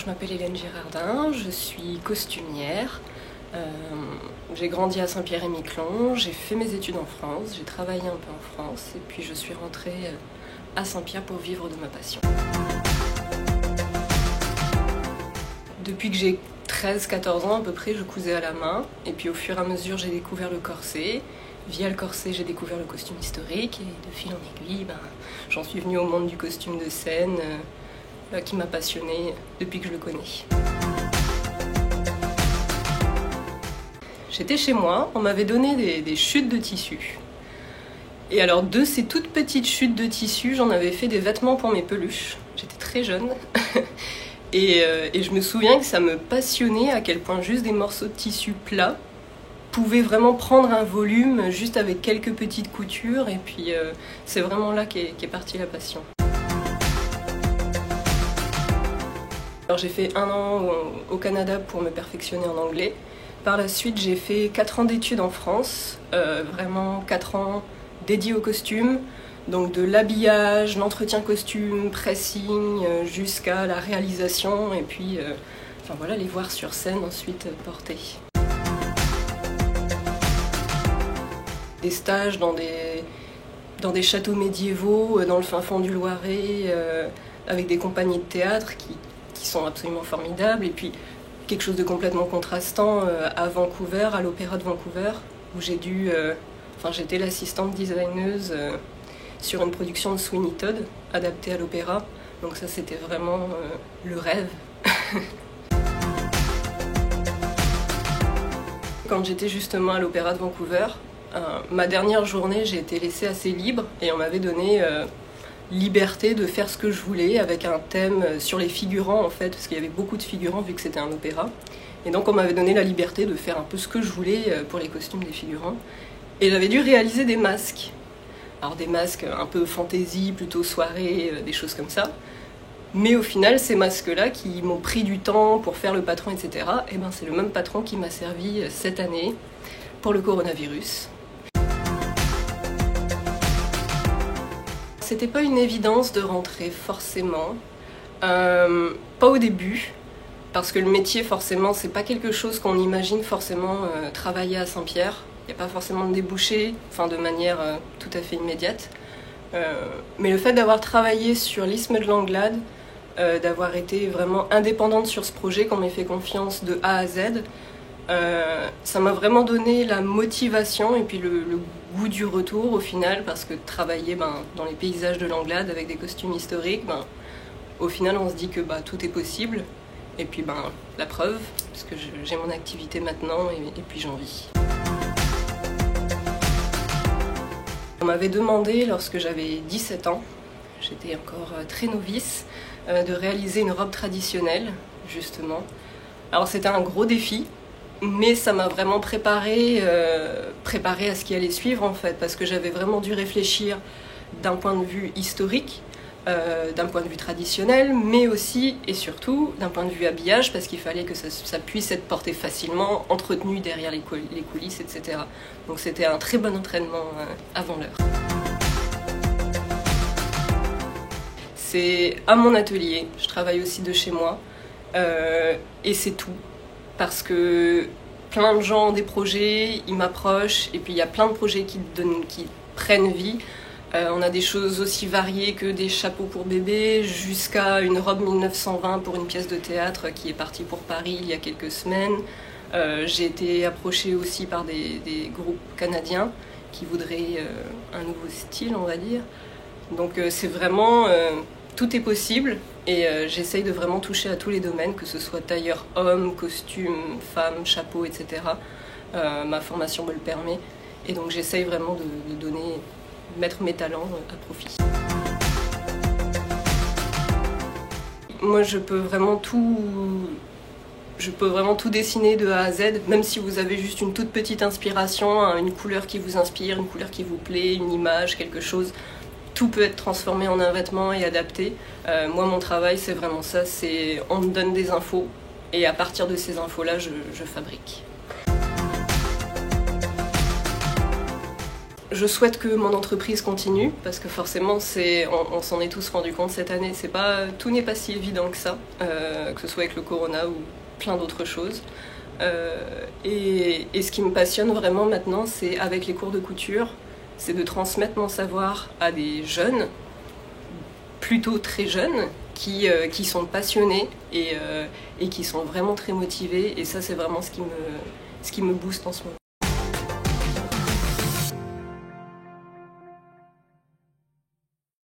je m'appelle Hélène Girardin, je suis costumière. J'ai grandi à Saint-Pierre-et-Miquelon, j'ai fait mes études en France, j'ai travaillé un peu en France et puis je suis rentrée à Saint-Pierre pour vivre de ma passion. Depuis que j'ai 13-14 ans à peu près, je cousais à la main et puis au fur et à mesure j'ai découvert le corset. Via le corset, j'ai découvert le costume historique et de fil en aiguille, j'en suis venue au monde du costume de scène qui m'a passionnée depuis que je le connais. J'étais chez moi, on m'avait donné des chutes de tissu. Et alors de ces toutes petites chutes de tissu, j'en avais fait des vêtements pour mes peluches. J'étais très jeune. et je me souviens que ça me passionnait à quel point juste des morceaux de tissu plats pouvaient vraiment prendre un volume juste avec quelques petites coutures. Et puis c'est vraiment là qu'est partie la passion. Alors j'ai fait 1 an au Canada pour me perfectionner en anglais. Par la suite, j'ai fait 4 ans d'études en France, vraiment 4 ans dédiés au costume, donc de l'habillage, l'entretien costume, pressing, jusqu'à la réalisation, et puis les voir sur scène ensuite porter. Des stages dans des châteaux médiévaux, dans le fin fond du Loiret, avec des compagnies de théâtre qui sont absolument formidables, et puis quelque chose de complètement contrastant à Vancouver, à l'Opéra de Vancouver, où j'étais l'assistante designeuse sur une production de Sweeney Todd, adaptée à l'opéra. Donc ça, c'était vraiment le rêve. Quand j'étais justement à l'Opéra de Vancouver, ma dernière journée, j'ai été laissée assez libre et on m'avait donné liberté de faire ce que je voulais avec un thème sur les figurants en fait, parce qu'il y avait beaucoup de figurants vu que c'était un opéra. Et donc on m'avait donné la liberté de faire un peu ce que je voulais pour les costumes des figurants. Et j'avais dû réaliser des masques. Alors des masques un peu fantaisie, plutôt soirée, des choses comme ça. Mais au final, ces masques-là qui m'ont pris du temps pour faire le patron, etc., c'est le même patron qui m'a servi cette année pour le coronavirus. C'était pas une évidence de rentrer forcément, pas au début, parce que le métier forcément c'est pas quelque chose qu'on imagine forcément travailler à Saint-Pierre. Il n'y a pas forcément de débouchés, de manière tout à fait immédiate. Mais le fait d'avoir travaillé sur l'isthme de Langlade, d'avoir été vraiment indépendante sur ce projet, qu'on m'ait fait confiance de A à Z, ça m'a vraiment donné la motivation et puis le goût du retour au final, parce que travailler dans les paysages de Langlade avec des costumes historiques, au final on se dit que tout est possible. Et puis la preuve, parce que j'ai mon activité maintenant et puis j'en vis. On m'avait demandé lorsque j'avais 17 ans, j'étais encore très novice, de réaliser une robe traditionnelle justement. Alors c'était un gros défi. Mais ça m'a vraiment préparé à ce qui allait suivre en fait, parce que j'avais vraiment dû réfléchir d'un point de vue historique, d'un point de vue traditionnel, mais aussi et surtout d'un point de vue habillage, parce qu'il fallait que ça puisse être porté facilement, entretenu derrière les coulisses, etc. Donc c'était un très bon entraînement avant l'heure. C'est à mon atelier, je travaille aussi de chez moi, et c'est tout. Parce que plein de gens ont des projets, ils m'approchent, et puis il y a plein de projets qui prennent vie. On a des choses aussi variées que des chapeaux pour bébé, jusqu'à une robe 1920 pour une pièce de théâtre qui est partie pour Paris il y a quelques semaines. J'ai été approchée aussi par des groupes canadiens qui voudraient un nouveau style, on va dire. Donc c'est vraiment... tout est possible et j'essaye de vraiment toucher à tous les domaines, que ce soit tailleur homme, costume, femme, chapeau, etc. Ma formation me le permet et donc j'essaye vraiment de mettre mes talents à profit. Moi je peux vraiment tout dessiner de A à Z, même si vous avez juste une toute petite inspiration, une couleur qui vous inspire, une couleur qui vous plaît, une image, quelque chose. Tout peut être transformé en un vêtement et adapté. Moi, mon travail, c'est vraiment ça, on me donne des infos et à partir de ces infos-là, je fabrique. Je souhaite que mon entreprise continue, parce que forcément, on s'en est tous rendu compte cette année, tout n'est pas si évident que ça, que ce soit avec le corona ou plein d'autres choses. Et ce qui me passionne vraiment maintenant, c'est avec les cours de couture, c'est de transmettre mon savoir à des jeunes, plutôt très jeunes, qui sont passionnés et qui sont vraiment très motivés. Et ça, c'est vraiment ce qui me booste en ce moment.